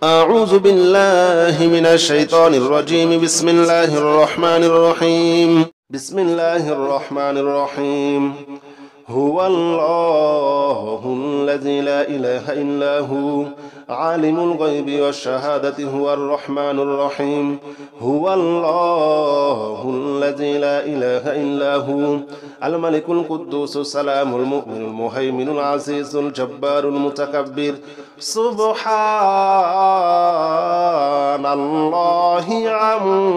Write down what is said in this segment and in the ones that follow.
أعوذ بالله من الشيطان الرجيم. بسم الله الرحمن الرحيم. بسم الله الرحمن الرحيم. هو الله الذي لا إله إلا هو عالم الغيب والشهادة هو الرحمن الرحيم. هو الله الذي لا إله إلا هو الملك القدوس السلام المؤمن المهيمن العزيز الجبار المتكبر. سبحان الله عما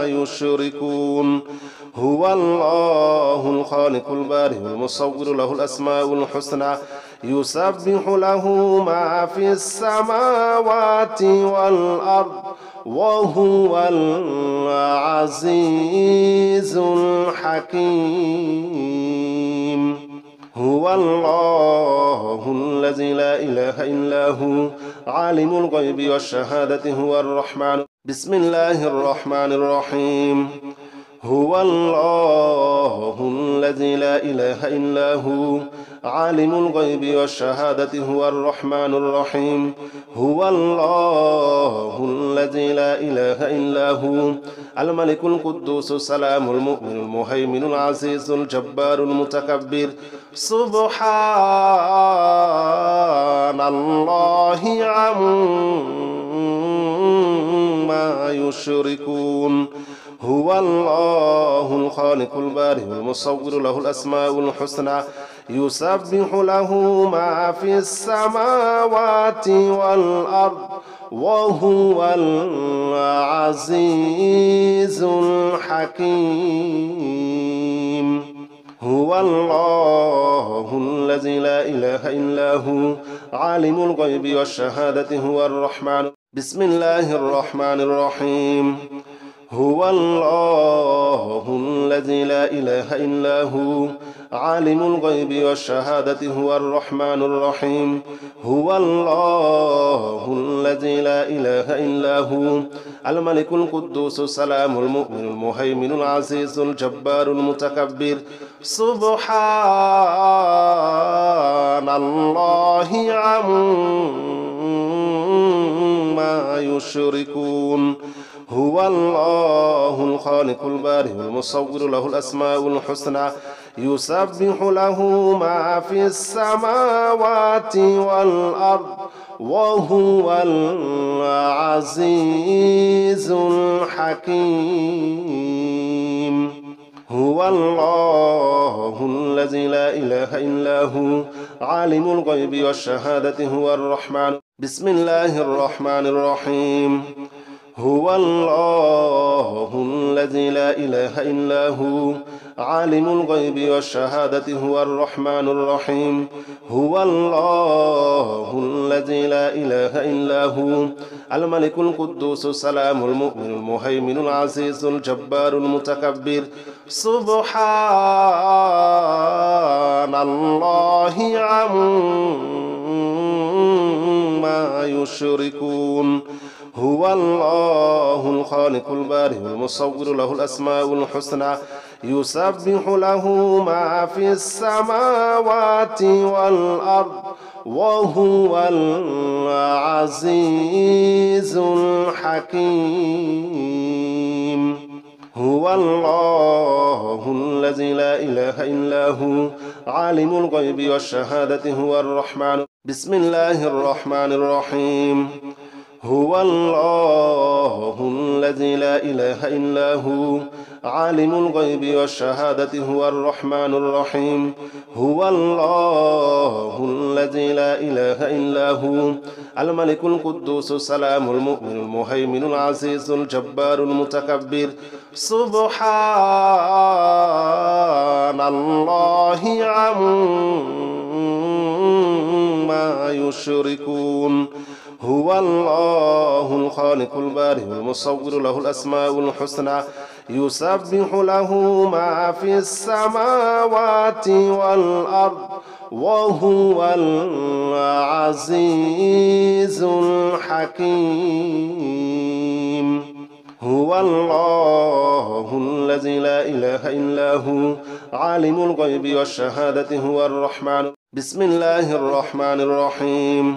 يشركون. هو الله الخالق البارئ المصور له الأسماء الحسنى يسبح له ما في السماوات والأرض وهو العزيز الحكيم. هو الله الذي لا إله إلا هو عالم الغيب والشهادة هو الرحمن. بسم الله الرحمن الرحيم. هو الله الذي لا إله إلا هو عالم الغيب والشهادة هو الرحمن الرحيم. هو الله الذي لا إله إلا هو الملك القدوس السلام المؤمن المهيمن العزيز الجبار المتكبر. سبحان الله عما يشركون. هو الله الخالق البارئ المصور له الأسماء الحسنى يسبح له ما في السماوات والأرض وهو العزيز الحكيم. هو الله الذي لا إله إلا هو عالم الغيب والشهادة هو الرحمن. بسم الله الرحمن الرحيم. هو الله الذي لا إله إلا هو عالم الغيب والشهادة هو الرحمن الرحيم. هو الله الذي لا إله إلا هو الملك القدوس السلام المؤمن المهيمن العزيز الجبار المتكبر. سبحان الله عما يشركون. هو الله الخالق البارئ المصور له الأسماء الحسنى يسبح له ما في السماوات والأرض وهو العزيز الحكيم. هو الله الذي لا إله إلا هو عالم الغيب والشهادة هو الرحمن. بسم الله الرحمن الرحيم. هو الله الذي لا إله إلا هو عالم الغيب والشهادة هو الرحمن الرحيم. هو الله الذي لا إله إلا هو الملك القدوس السلام المؤمن المهيمن العزيز الجبار المتكبر. سبحان الله عما يشركون. هو الله الخالق البارئ المصور له الأسماء الحسنى يسبح له ما في السماوات والأرض وهو العزيز الحكيم. هو الله الذي لا إله إلا هو عالم الغيب والشهادة هو الرحمن. بسم الله الرحمن الرحيم. هو الله الذي لا إله إلا هو عالم الغيب والشهادة هو الرحمن الرحيم. هو الله الذي لا إله إلا هو الملك القدوس السلام المؤمن المهيمن العزيز الجبار المتكبر. سبحان الله عما يشركون. هو الله الخالق البارئ المصور له الأسماء الحسنى يسبح له ما في السماوات والأرض وهو العزيز الحكيم. هو الله الذي لا إله إلا هو عالم الغيب والشهادة هو الرحمن. بسم الله الرحمن الرحيم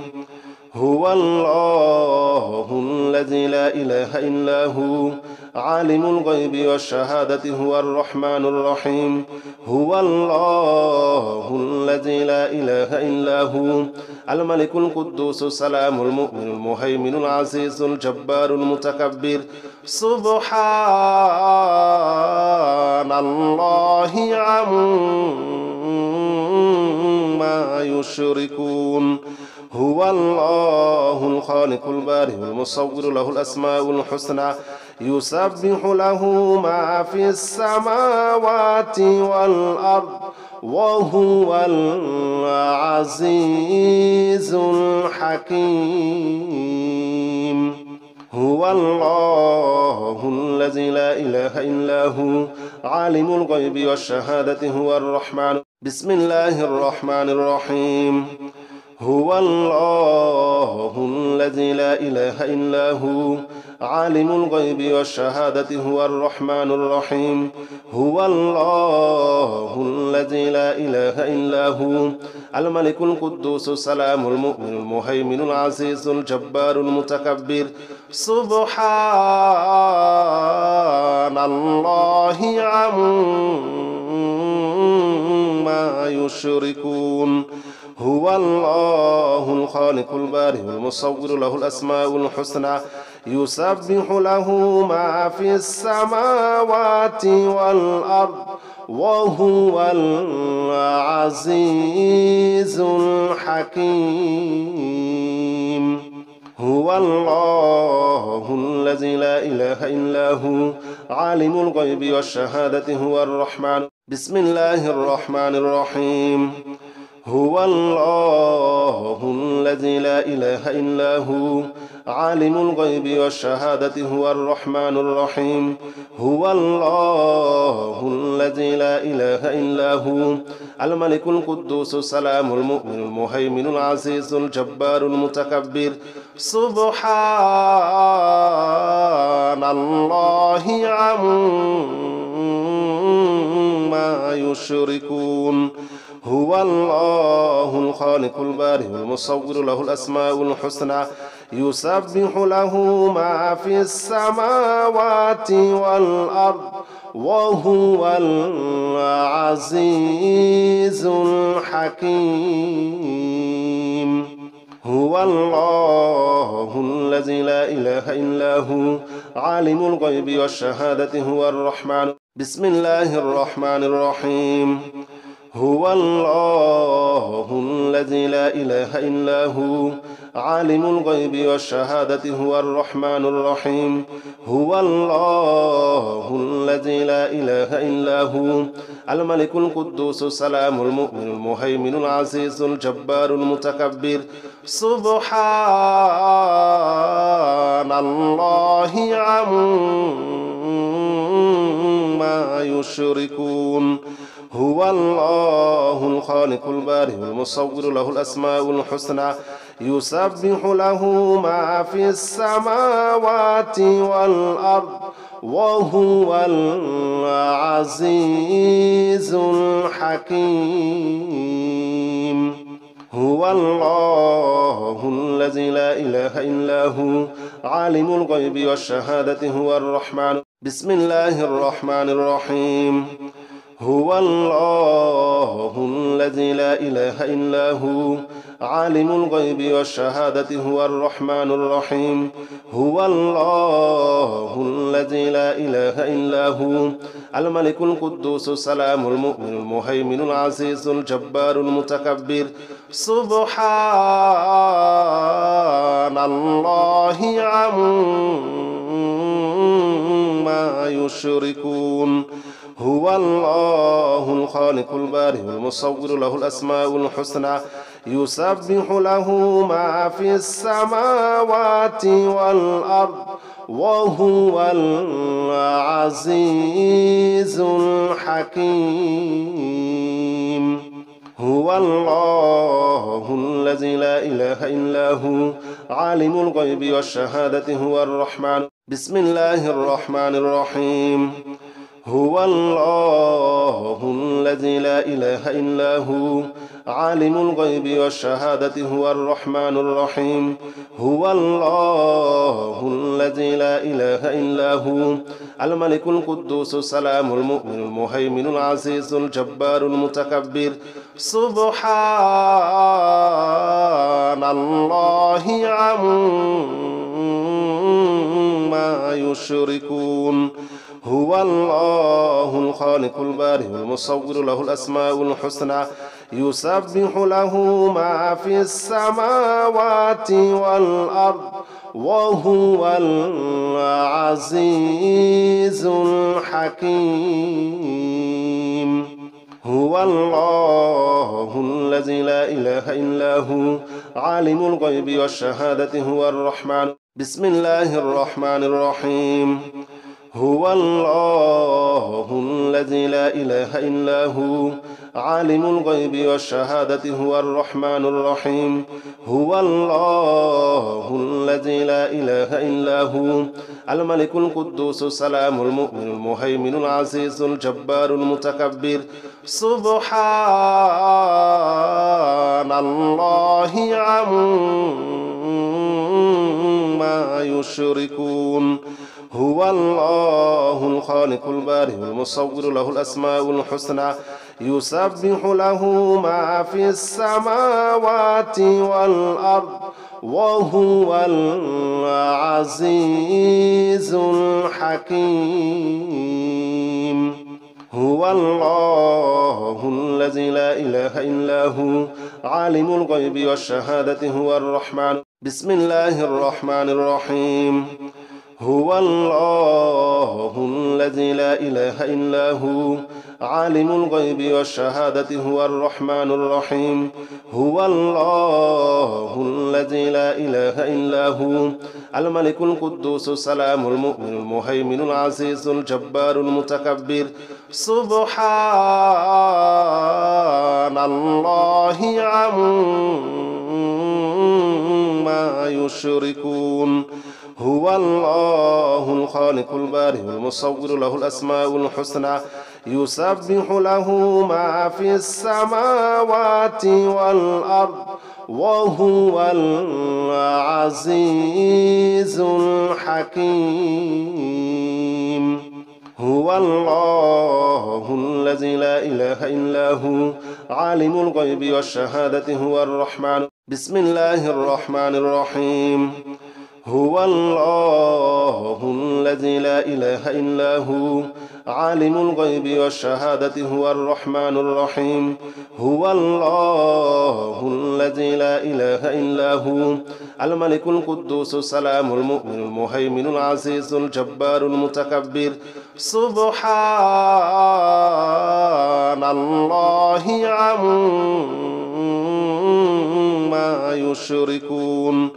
هو الله الذي لا إله إلا هو عالم الغيب والشهادة هو الرحمن الرحيم هو الله الذي لا إله إلا هو الملك القدوس السلام المؤمن المهيمن العزيز الجبار المتكبر سبحان الله عما يشركون هو الله الخالق البارئ المصور له الأسماء الحسنى يسبح له ما في السماوات والأرض وهو العزيز الحكيم هو الله الذي لا إله إلا هو عالم الغيب والشهادة هو الرحمن بسم الله الرحمن الرحيم هو الله الذي لا إله إلا هو عالم الغيب والشهادة هو الرحمن الرحيم هو الله الذي لا إله إلا هو الملك القدوس السلام المؤمن المهيمن العزيز الجبار المتكبر سبحان الله عما يشركون هو الله الخالق البارئ المصور له الأسماء الحسنى يسبح له ما في السماوات والأرض وهو العزيز الحكيم هو الله الذي لا إله إلا هو عالم الغيب والشهادة هو الرحمن بسم الله الرحمن الرحيم هو الله الذي لا إله إلا هو عالم الغيب والشهادة هو الرحمن الرحيم هو الله الذي لا إله إلا هو الملك القدوس السلام المؤمن المهيمن العزيز الجبار المتكبر سبحان الله عما يشركون هو الله الخالق البارئ المصور له الأسماء الحسنى يسبح له ما في السماوات والأرض وهو العزيز الحكيم هو الله الذي لا إله إلا هو عالم الغيب والشهادة هو الرحمن بسم الله الرحمن الرحيم هو الله الذي لا إله إلا هو عالم الغيب والشهادة هو الرحمن الرحيم هو الله الذي لا إله إلا هو الملك القدوس السلام المؤمن المهيمن العزيز الجبار المتكبر سبحان الله عما يشركون هو الله الخالق البارئ المصور له الأسماء الحسنى يسبح له ما في السماوات والأرض وهو العزيز الحكيم هو الله الذي لا إله إلا هو عالم الغيب والشهادة هو الرحمن بسم الله الرحمن الرحيم هو الله الذي لا إله إلا هو عالم الغيب والشهادة هو الرحمن الرحيم هو الله الذي لا إله إلا هو الملك القدوس السلام المؤمن المهيمن العزيز الجبار المتكبر سبحان الله عما يشركون هو الله الخالق البارئ المصور له الأسماء الحسنى يسبح له ما في السماوات والأرض وهو العزيز الحكيم هو الله الذي لا إله إلا هو عالم الغيب والشهادة هو الرحمن بسم الله الرحمن الرحيم هو الله الذي لا إله إلا هو عالم الغيب والشهادة هو الرحمن الرحيم هو الله الذي لا إله إلا هو الملك القدوس السلام المؤمن المهيمن العزيز الجبار المتكبر سبحان الله عما يشركون هو الله الخالق البارئ المصور له الأسماء الحسنى يسبح له ما في السماوات والأرض وهو العزيز الحكيم هو الله الذي لا إله إلا هو عالم الغيب والشهادة هو الرحمن بسم الله الرحمن الرحيم هو الله الذي لا إله إلا هو عالم الغيب والشهادة هو الرحمن الرحيم هو الله الذي لا إله إلا هو الملك القدوس السلام المؤمن المهيمن العزيز الجبار المتكبر سبحان الله عما يشركون هو الله الخالق البارئ المصور له الأسماء الحسنى يسبح له ما في السماوات والأرض وهو العزيز الحكيم هو الله الذي لا إله إلا هو عالم الغيب والشهادة هو الرحمن بسم الله الرحمن الرحيم هو الله الذي لا إله إلا هو عالم الغيب والشهادة هو الرحمن الرحيم هو الله الذي لا إله إلا هو الملك القدوس السلام المؤمن المهيمن العزيز الجبار المتكبر سبحان الله عما يشركون هو الله الخالق البارئ المصور له الأسماء الحسنى يسبح له ما في السماوات والأرض وهو العزيز الحكيم هو الله الذي لا إله إلا هو عالم الغيب والشهادة هو الرحمن بسم الله الرحمن الرحيم هو الله الذي لا إله إلا هو عالم الغيب والشهادة هو الرحمن الرحيم هو الله الذي لا إله إلا هو الملك القدوس السلام المؤمن المهيمن العزيز الجبار المتكبر سبحان الله عما يشركون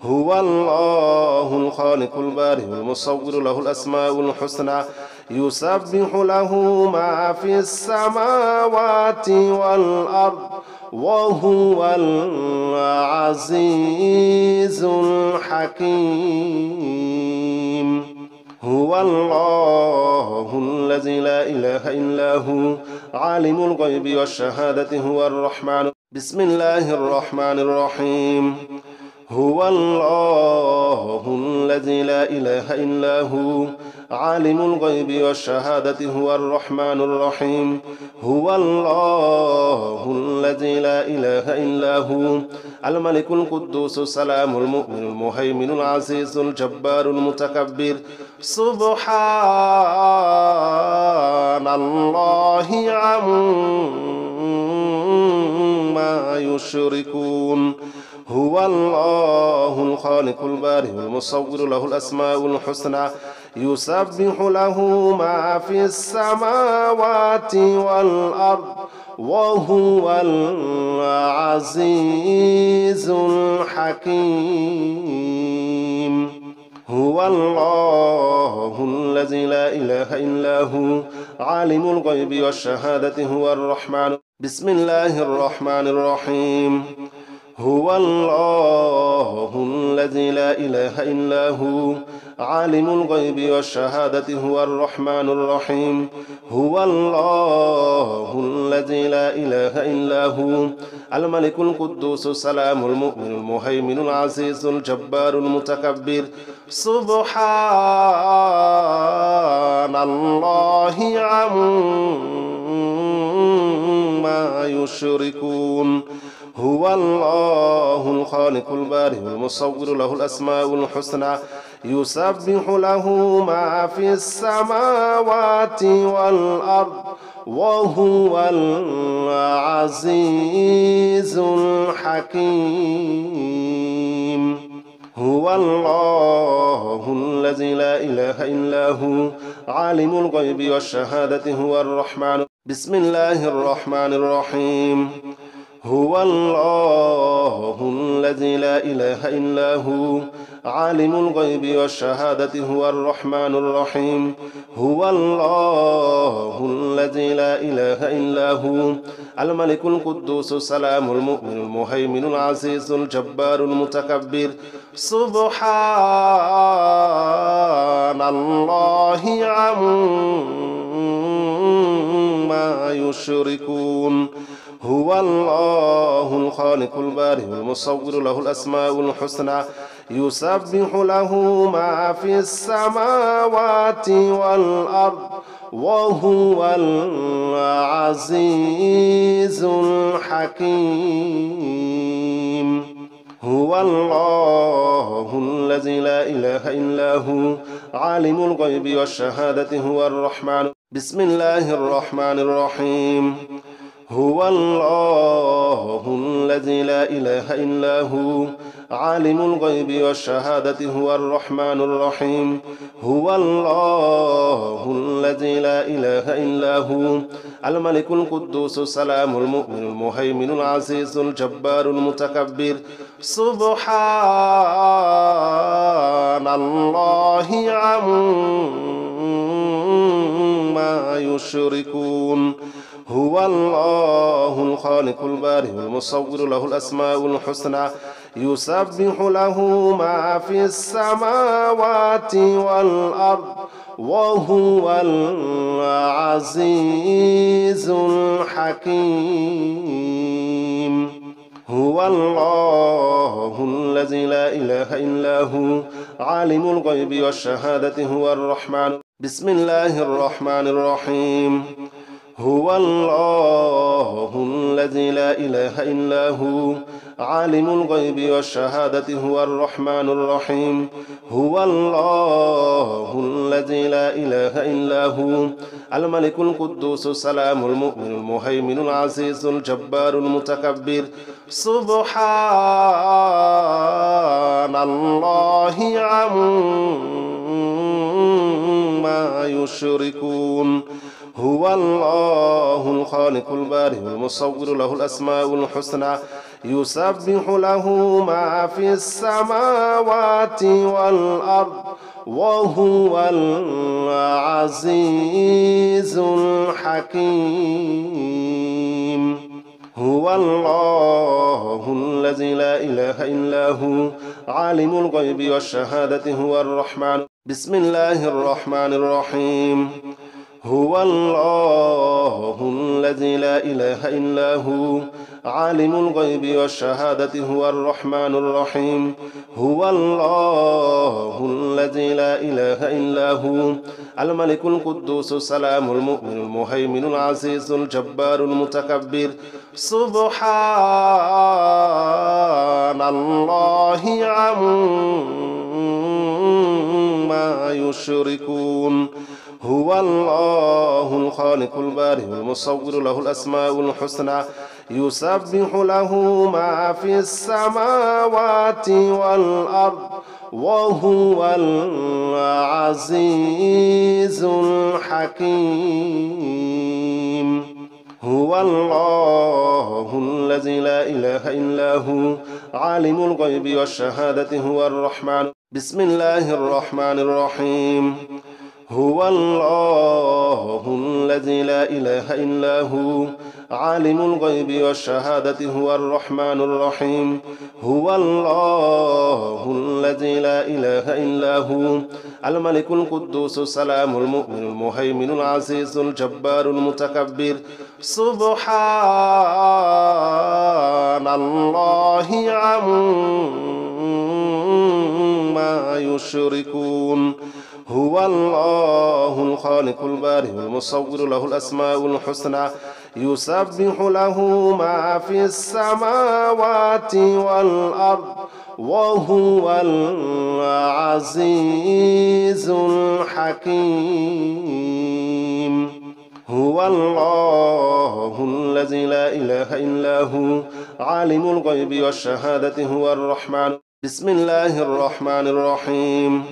هو الله الخالق البارئ المصور له الأسماء الحسنى يسبح له ما في السماوات والأرض وهو العزيز الحكيم هو الله الذي لا إله إلا هو عالم الغيب والشهادة هو الرحمن بسم الله الرحمن الرحيم هو الله الذي لا إله إلا هو عالم الغيب والشهادة هو الرحمن الرحيم هو الله الذي لا إله إلا هو الملك القدوس السلام المؤمن المهيمن العزيز الجبار المتكبر سبحان الله عما يشركون هو الله الخالق البارئ المصور له الأسماء الحسنى يسبح له ما في السماوات والأرض وهو العزيز الحكيم هو الله الذي لا إله إلا هو عالم الغيب والشهادة هو الرحمن بسم الله الرحمن الرحيم هو الله الذي لا إله إلا هو عالم الغيب والشهادة هو الرحمن الرحيم هو الله الذي لا إله إلا هو الملك القدوس السلام المؤمن المهيمن العزيز الجبار المتكبر سبحان الله عما يشركون هو الله الخالق البارئ المصور له الأسماء الحسنى يسبح له ما في السماوات والأرض وهو العزيز الحكيم هو الله الذي لا إله إلا هو عالم الغيب والشهادة هو الرحمن بسم الله الرحمن الرحيم هو الله الذي لا إله إلا هو عالم الغيب والشهادة هو الرحمن الرحيم هو الله الذي لا إله إلا هو الملك القدوس السلام المؤمن المهيمن العزيز الجبار المتكبر سبحان الله عما يشركون هو الله الخالق البارئ المصور له الأسماء الحسنى يسبح له ما في السماوات والأرض وهو العزيز الحكيم هو الله الذي لا إله إلا هو عالم الغيب والشهادة هو الرحمن بسم الله الرحمن الرحيم هو الله الذي لا إله إلا هو عالم الغيب والشهادة هو الرحمن الرحيم هو الله الذي لا إله إلا هو الملك القدوس السلام المؤمن المهيمن العزيز الجبار المتكبر سبحان الله عما يشركون هو الله الخالق البارئ المصور له الأسماء الحسنى يسبح له ما في السماوات والأرض وهو العزيز الحكيم هو الله الذي لا إله إلا هو عالم الغيب والشهادة هو الرحمن بسم الله الرحمن الرحيم هو الله الذي لا إله إلا هو عالم الغيب والشهادة هو الرحمن الرحيم هو الله الذي لا إله إلا هو الملك القدوس السلام المؤمن المهيمن العزيز الجبار المتكبر سبحان الله عما يشركون هو الله الخالق البارئ المصور له الأسماء الحسنى يسبح له ما في السماوات والأرض وهو العزيز الحكيم هو الله الذي لا إله إلا هو عالم الغيب والشهادة هو الرحمن بسم الله الرحمن الرحيم هو الله الذي لا إله إلا هو عالم الغيب والشهادة هو الرحمن الرحيم هو الله الذي لا إله إلا هو الملك القدوس السلام المؤمن المهيمن العزيز الجبار المتكبر سبحان الله عما يشركون هو الله الخالق البارئ المصور له الأسماء الحسنى يسبح له ما في السماوات والأرض وهو العزيز الحكيم هو الله الذي لا إله إلا هو عالم الغيب والشهادة هو الرحمن بسم الله الرحمن الرحيم هو الله الذي لا إله إلا هو عالم الغيب والشهادة هو الرحمن الرحيم هو الله الذي لا إله إلا هو الملك القدوس السلام المؤمن المهيمن العزيز الجبار المتكبر سبحان الله عما يشركون هو الله الخالق البارئ المصور له الأسماء الحسنى يسبح له ما في السماوات والأرض وهو العزيز الحكيم هو الله الذي لا إله إلا هو عالم الغيب والشهادة هو الرحمن بسم الله الرحمن الرحيم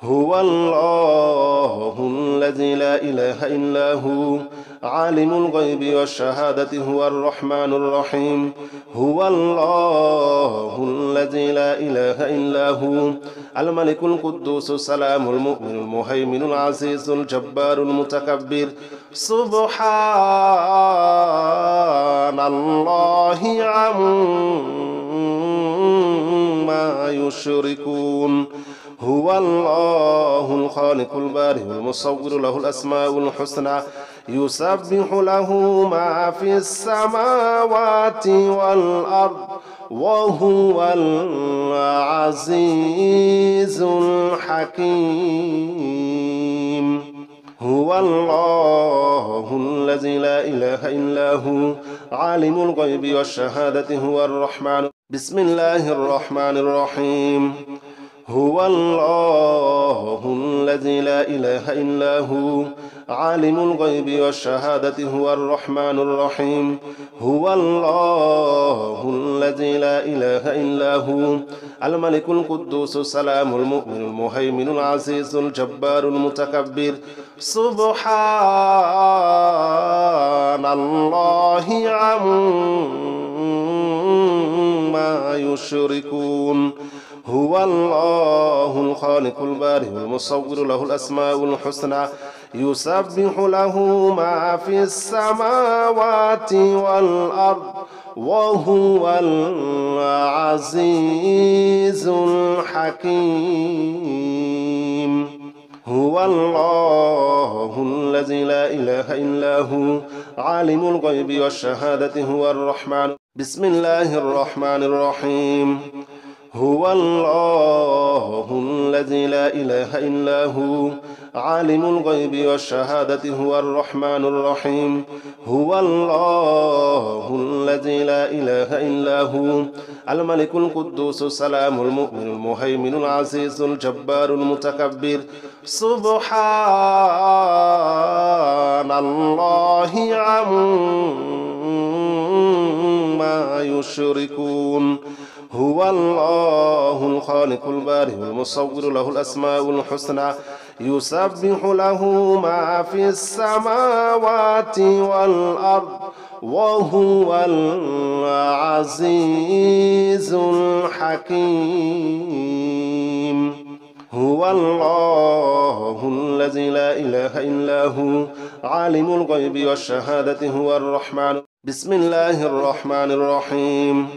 هو الله الذي لا إله إلا هو عالم الغيب والشهادة هو الرحمن الرحيم هو الله الذي لا إله إلا هو الملك القدوس السلام المؤمن المهيمن العزيز الجبار المتكبر سبحان الله عما يشركون هو الله الخالق البارئ المصور له الأسماء الحسنى يسبح له ما في السماوات والأرض وهو العزيز الحكيم هو الله الذي لا إله إلا هو عالم الغيب والشهادة هو الرحمن بسم الله الرحمن الرحيم هو الله الذي لا إله إلا هو عالم الغيب والشهادة هو الرحمن الرحيم هو الله الذي لا إله إلا هو الملك القدوس السلام المؤمن المهيمن العزيز الجبار المتكبر سبحان الله عما يشركون هو الله الخالق البارئ المصور له الأسماء الحسنى يسبح له ما في السماوات والأرض وهو العزيز الحكيم هو الله الذي لا إله إلا هو عالم الغيب والشهادة هو الرحمن بسم الله الرحمن الرحيم هو الله الذي لا إله إلا هو عالم الغيب والشهادة هو الرحمن الرحيم هو الله الذي لا إله إلا هو الملك القدوس السلام المؤمن المهيمن العزيز الجبار المتكبر سبحان الله عما يشركون هو الله الخالق البارئ المصور له الأسماء الحسنى يسبح له ما في السماوات والأرض وهو العزيز الحكيم هو الله الذي لا إله إلا هو عالم الغيب والشهادة هو الرحمن بسم الله الرحمن الرحيم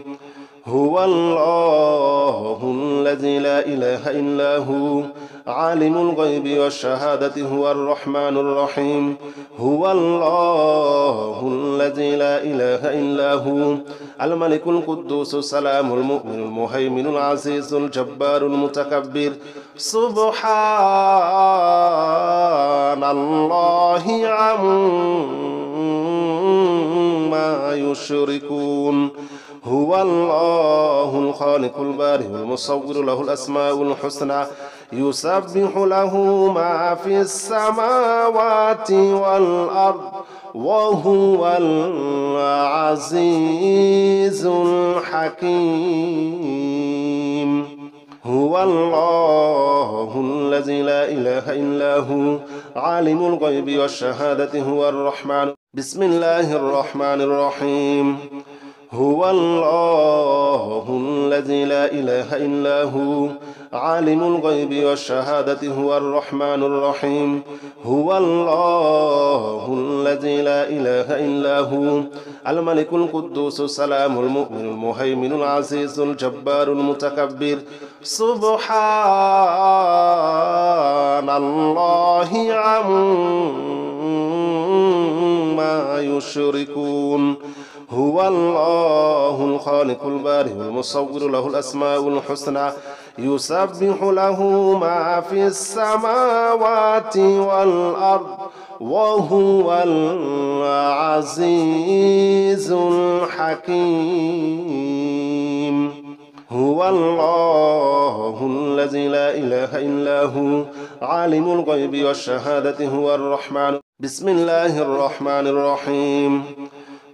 هو الله الذي لا إله إلا هو عالم الغيب والشهادة هو الرحمن الرحيم هو الله الذي لا إله إلا هو الملك القدوس السلام المؤمن المهيمن العزيز الجبار المتكبر سبحان الله عما يشركون هو الله الخالق البارئ المصور له الأسماء الحسنى يسبح له ما في السماوات والأرض وهو العزيز الحكيم هو الله الذي لا إله إلا هو عالم الغيب والشهادة هو الرحمن بسم الله الرحمن الرحيم هو الله الذي لا إله إلا هو عالم الغيب والشهادة هو الرحمن الرحيم هو الله الذي لا إله إلا هو الملك القدوس السلام المؤمن المهيمن العزيز الجبار المتكبر سبحان الله عما يشركون هو الله الخالق البارئ المصور له الأسماء الحسنى يسبح له ما في السماوات والأرض وهو العزيز الحكيم هو الله الذي لا إله إلا هو عالم الغيب والشهادة هو الرحمن بسم الله الرحمن الرحيم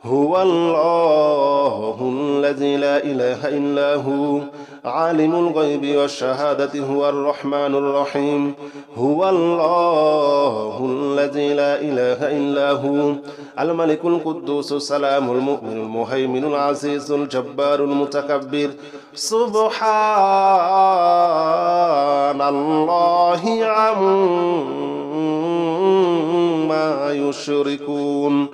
هو الله الذي لا إله إلا هو عالم الغيب والشهادة هو الرحمن الرحيم هو الله الذي لا إله إلا هو الملك القدوس السلام المؤمن المهيمن العزيز الجبار المتكبر سبحان الله عما يشركون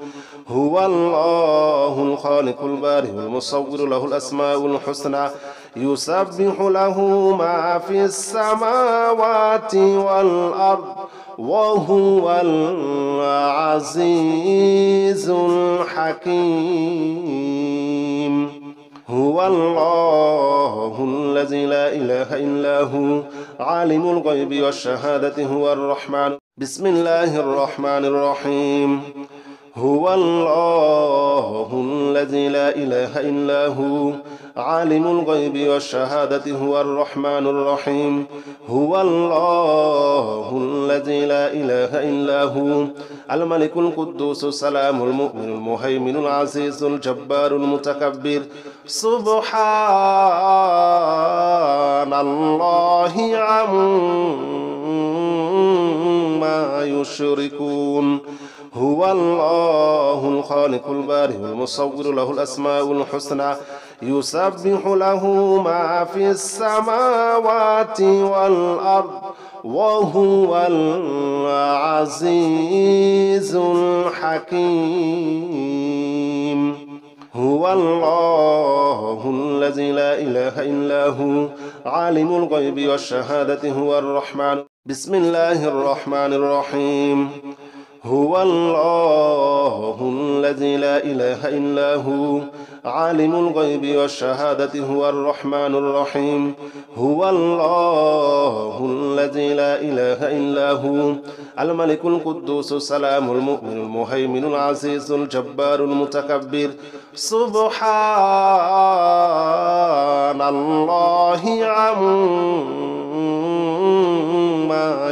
هو الله الخالق البارئ المصور له الأسماء الحسنى يسبح له ما في السماوات والأرض وهو العزيز الحكيم هو الله الذي لا إله إلا هو عالم الغيب والشهادة هو الرحمن بسم الله الرحمن الرحيم هو الله الذي لا إله إلا هو عالم الغيب والشهادة هو الرحمن الرحيم هو الله الذي لا إله إلا هو الملك القدوس السلام المؤمن المهيمن العزيز الجبار المتكبر سبحان الله عما يشركون هو الله الخالق البارئ المصور له الأسماء الحسنى يسبح له ما في السماوات والأرض وهو العزيز الحكيم هو الله الذي لا إله إلا هو عالم الغيب والشهادة هو الرحمن بسم الله الرحمن الرحيم هو الله الذي لا إله إلا هو عالم الغيب والشهادة هو الرحمن الرحيم هو الله الذي لا إله إلا هو الملك القدوس السلام المؤمن المهيمن العزيز الجبار المتكبر سبحان الله عما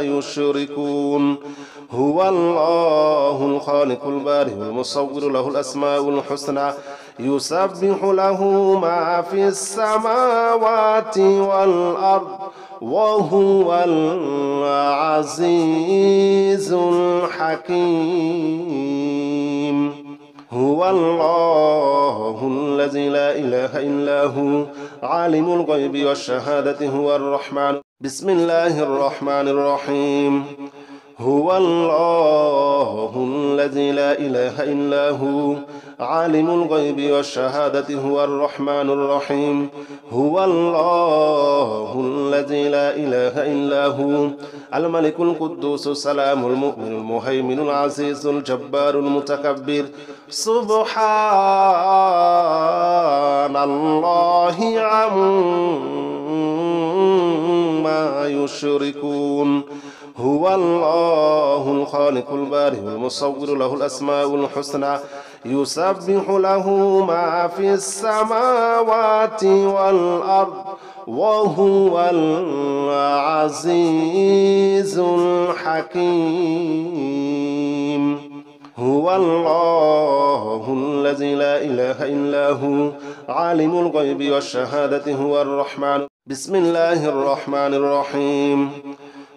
يشركون هو الله الخالق البارئ المصور له الأسماء الحسنى يسبح له ما في السماوات والأرض وهو العزيز الحكيم هو الله الذي لا إله إلا هو عالم الغيب والشهادة هو الرحمن بسم الله الرحمن الرحيم هو الله الذي لا إله إلا هو عالم الغيب والشهادة هو الرحمن الرحيم هو الله الذي لا إله إلا هو الملك القدوس السلام المؤمن المهيمن العزيز الجبار المتكبر سبحان الله عما يشركون هو الله الخالق البارئ المصور له الأسماء الحسنى يسبح له ما في السماوات والأرض وهو العزيز الحكيم هو الله الذي لا إله إلا هو عالم الغيب والشهادة هو الرحمن بسم الله الرحمن الرحيم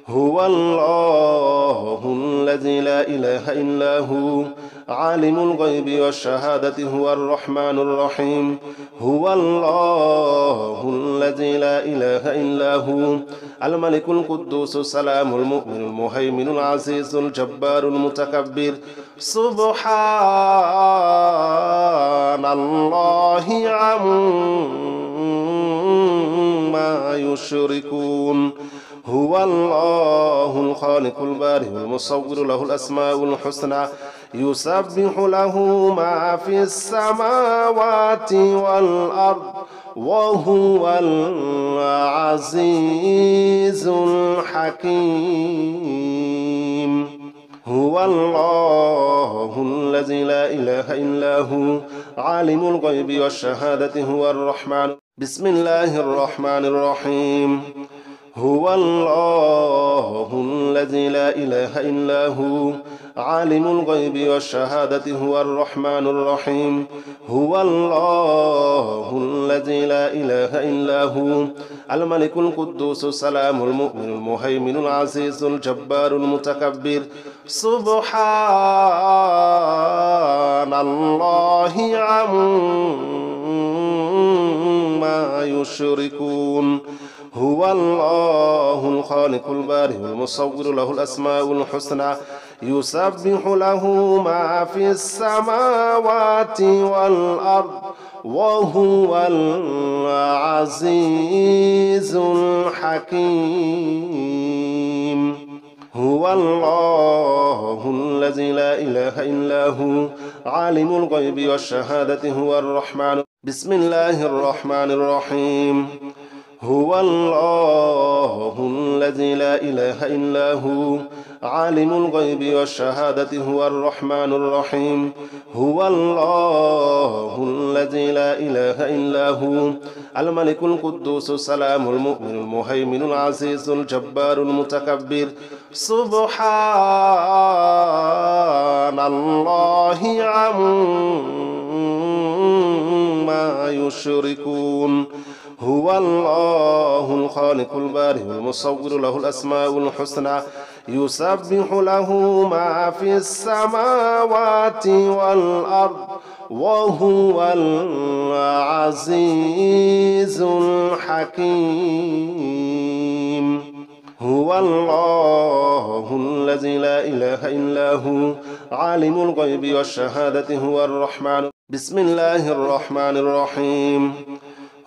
هو الله الذي لا إله إلا هو عالم الغيب والشهادة هو الرحمن الرحيم هو الله الذي لا إله إلا هو الملك القدوس السلام المؤمن المهيمن العزيز الجبار المتكبر سبحان الله عما يشركون هو الله الخالق البارئ المصور له الأسماء الحسنى يسبح له ما في السماوات والأرض وهو العزيز الحكيم هو الله الذي لا إله إلا هو عالم الغيب والشهادة هو الرحمن بسم الله الرحمن الرحيم هو الله الذي لا إله إلا هو عالم الغيب والشهادة هو الرحمن الرحيم هو الله الذي لا إله إلا هو الملك القدوس السلام المؤمن المهيمن العزيز الجبار المتكبر سبحان الله عما يشركون هو الله الخالق البارئ المصور له الأسماء الحسنى يسبح له ما في السماوات والأرض وهو العزيز الحكيم هو الله الذي لا إله إلا هو عالم الغيب والشهادة هو الرحمن بسم الله الرحمن الرحيم هو الله الذي لا إله إلا هو عالم الغيب والشهادة هو الرحمن الرحيم هو الله الذي لا إله إلا هو الملك القدوس السلام المؤمن المهيمن العزيز الجبار المتكبر سبحان الله عما يشركون هو الله الخالق البارئ المصور له الأسماء الحسنى يسبح له ما في السماوات والأرض وهو العزيز الحكيم هو الله الذي لا إله إلا هو عالم الغيب والشهادة هو الرحمن بسم الله الرحمن الرحيم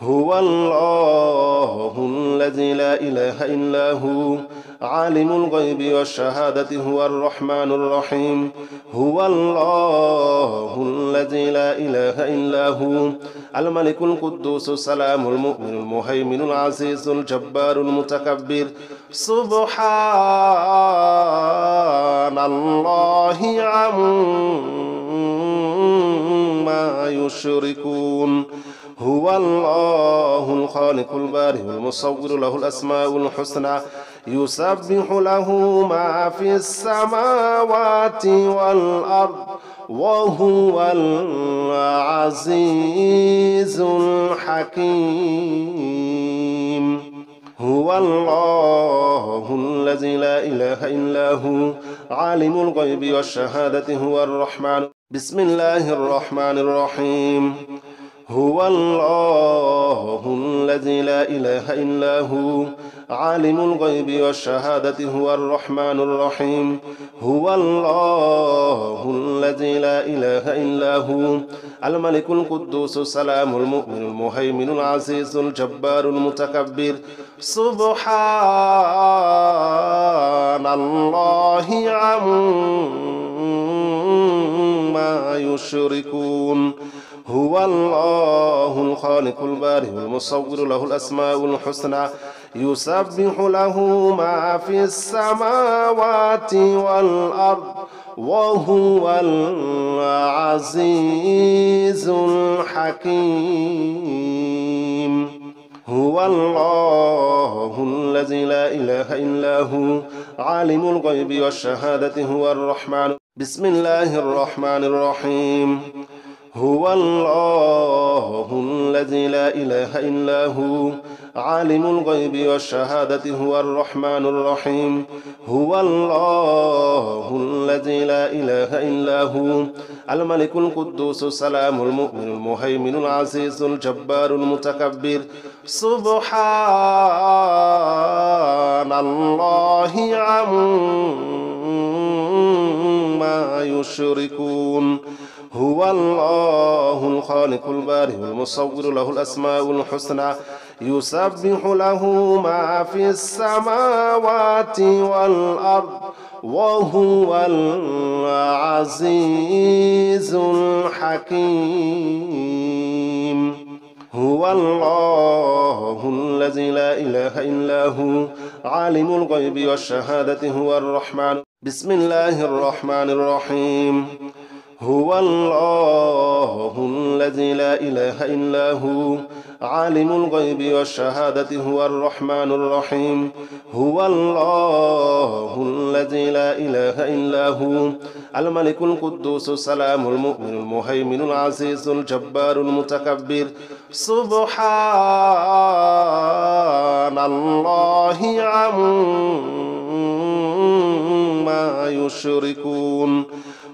هو الله الذي لا إله إلا هو عالم الغيب والشهادة هو الرحمن الرحيم هو الله الذي لا إله إلا هو الملك القدوس السلام المؤمن المهيمن العزيز الجبار المتكبر سبحان الله عما يشركون هو الله الخالق البارئ المصور له الأسماء الحسنى يسبح له ما في السماوات والأرض وهو العزيز الحكيم هو الله الذي لا إله إلا هو عالم الغيب والشهادة هو الرحمن بسم الله الرحمن الرحيم هو الله الذي لا إله إلا هو عالم الغيب والشهادة هو الرحمن الرحيم هو الله الذي لا إله إلا هو الملك القدوس السلام المؤمن المهيمن العزيز الجبار المتكبر سبحان الله عما يشركون هو الله الخالق البارئ المصور له الأسماء الحسنى يسبح له ما في السماوات والأرض وهو العزيز الحكيم هو الله الذي لا إله إلا هو عالم الغيب والشهادة هو الرحمن بسم الله الرحمن الرحيم هو الله الذي لا إله إلا هو عالم الغيب والشهادة هو الرحمن الرحيم هو الله الذي لا إله إلا هو الملك القدوس السلام المؤمن المهيمن العزيز الجبار المتكبر سبحان الله عما يشركون هو الله الخالق البارئ المصور له الأسماء الحسنى يسبح له ما في السماوات والأرض وهو العزيز الحكيم هو الله الذي لا إله إلا هو عالم الغيب والشهادة هو الرحمن بسم الله الرحمن الرحيم هو الله الذي لا إله إلا هو عالم الغيب والشهادة هو الرحمن الرحيم هو الله الذي لا إله إلا هو الملك القدوس السلام المؤمن المهيمن العزيز الجبار المتكبر سبحان الله عما يشركون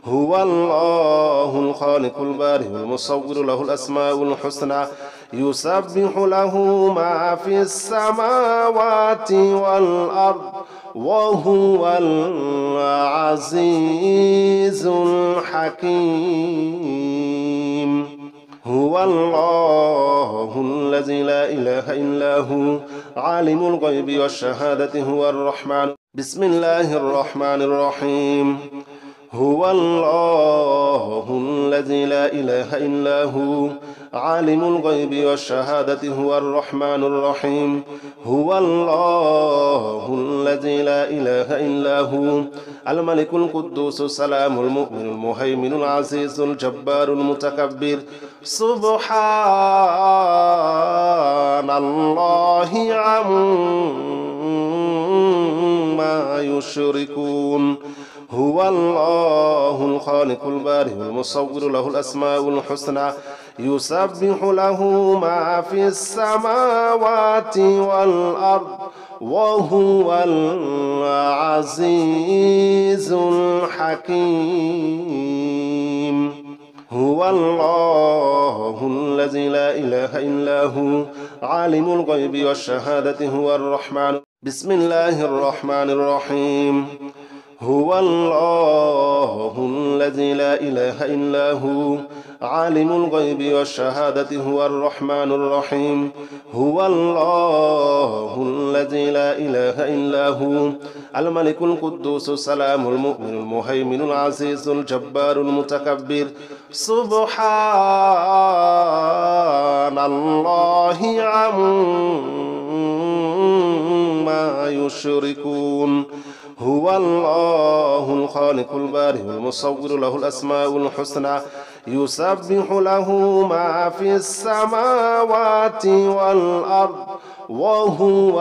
هو الله الخالق البارئ المصور له الأسماء الحسنى يسبح له ما في السماوات والأرض وهو العزيز الحكيم هو الله الذي لا إله إلا هو عالم الغيب والشهادة هو الرحمن بسم الله الرحمن الرحيم هو الله الذي لا إله إلا هو عالم الغيب والشهادة هو الرحمن الرحيم هو الله الذي لا إله إلا هو الملك القدوس السلام المؤمن المهيمن العزيز الجبار المتكبر سبحان الله عما يشركون هو الله الخالق البارئ المصور له الأسماء الحسنى يسبح له ما في السماوات والأرض وهو العزيز الحكيم هو الله الذي لا إله إلا هو عالم الغيب والشهادة هو الرحمن بسم الله الرحمن الرحيم هو الله الذي لا إله إلا هو عالم الغيب والشهادة هو الرحمن الرحيم هو الله الذي لا إله إلا هو الملك القدوس السلام المؤمن المهيمن العزيز الجبار المتكبر سبحان الله عما يشركون هو الله الخالق البارئ المصور له الأسماء الحسنى يسبح له ما في السماوات والأرض وهو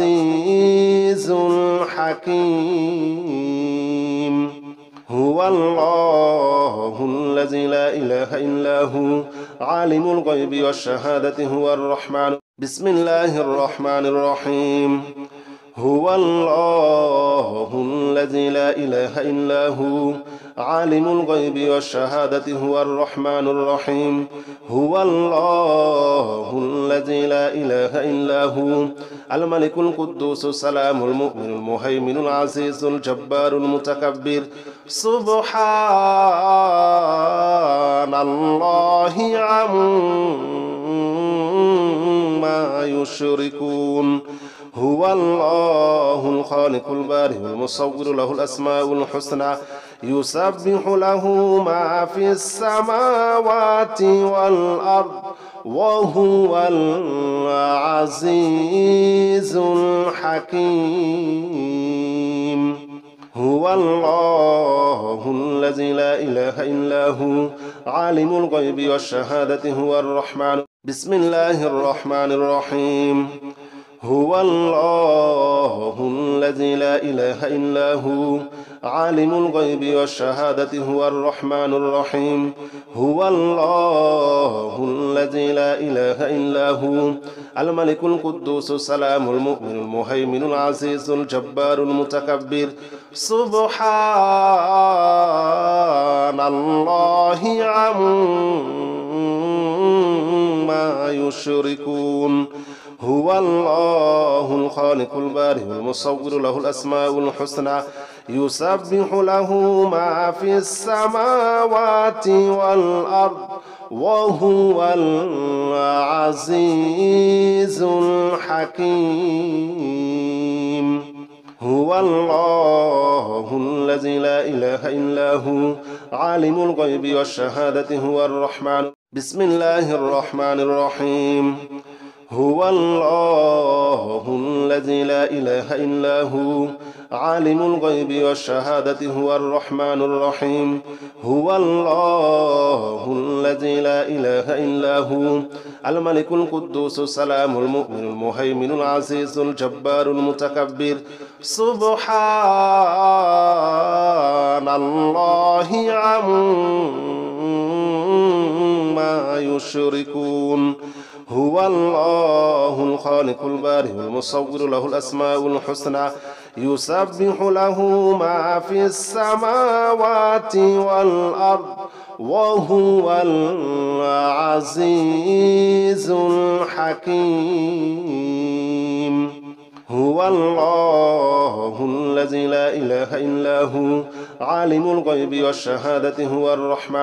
العزيز الحكيم هو الله الذي لا إله إلا هو عالم الغيب والشهادة هو الرحمن بسم الله الرحمن الرحيم هو الله الذي لا إله إلا هو عالم الغيب والشهادة هو الرحمن الرحيم هو الله الذي لا إله إلا هو الملك القدوس السلام المؤمن المهيمن العزيز الجبار المتكبر سبحان الله عما يشركون هو الله الخالق البارئ المصور له الأسماء الحسنى يسبح له ما في السماوات والأرض وهو العزيز الحكيم هو الله الذي لا إله إلا هو عالم الغيب والشهادة هو الرحمن بسم الله الرحمن الرحيم هو الله الذي لا إله إلا هو عالم الغيب والشهادة هو الرحمن الرحيم هو الله الذي لا إله إلا هو الملك القدوس السلام المؤمن المهيمن العزيز الجبار المتكبر سبحان الله عما يشركون هو الله الخالق البارئ المصور له الأسماء الحسنى يسبح له ما في السماوات والأرض وهو العزيز الحكيم هو الله الذي لا إله إلا هو عالم الغيب والشهادة هو الرحمن بسم الله الرحمن الرحيم هو الله الذي لا إله إلا هو عالم الغيب والشهادة هو الرحمن الرحيم هو الله الذي لا إله إلا هو الملك القدوس السلام المؤمن المهيمن العزيز الجبار المتكبر سبحان الله عما يشركون هو الله الخالق البارئ المصور له الأسماء الحسنى يسبح له ما في السماوات والأرض وهو العزيز الحكيم هو الله الذي لا إله إلا هو عالم الغيب والشهادة هو الرحمن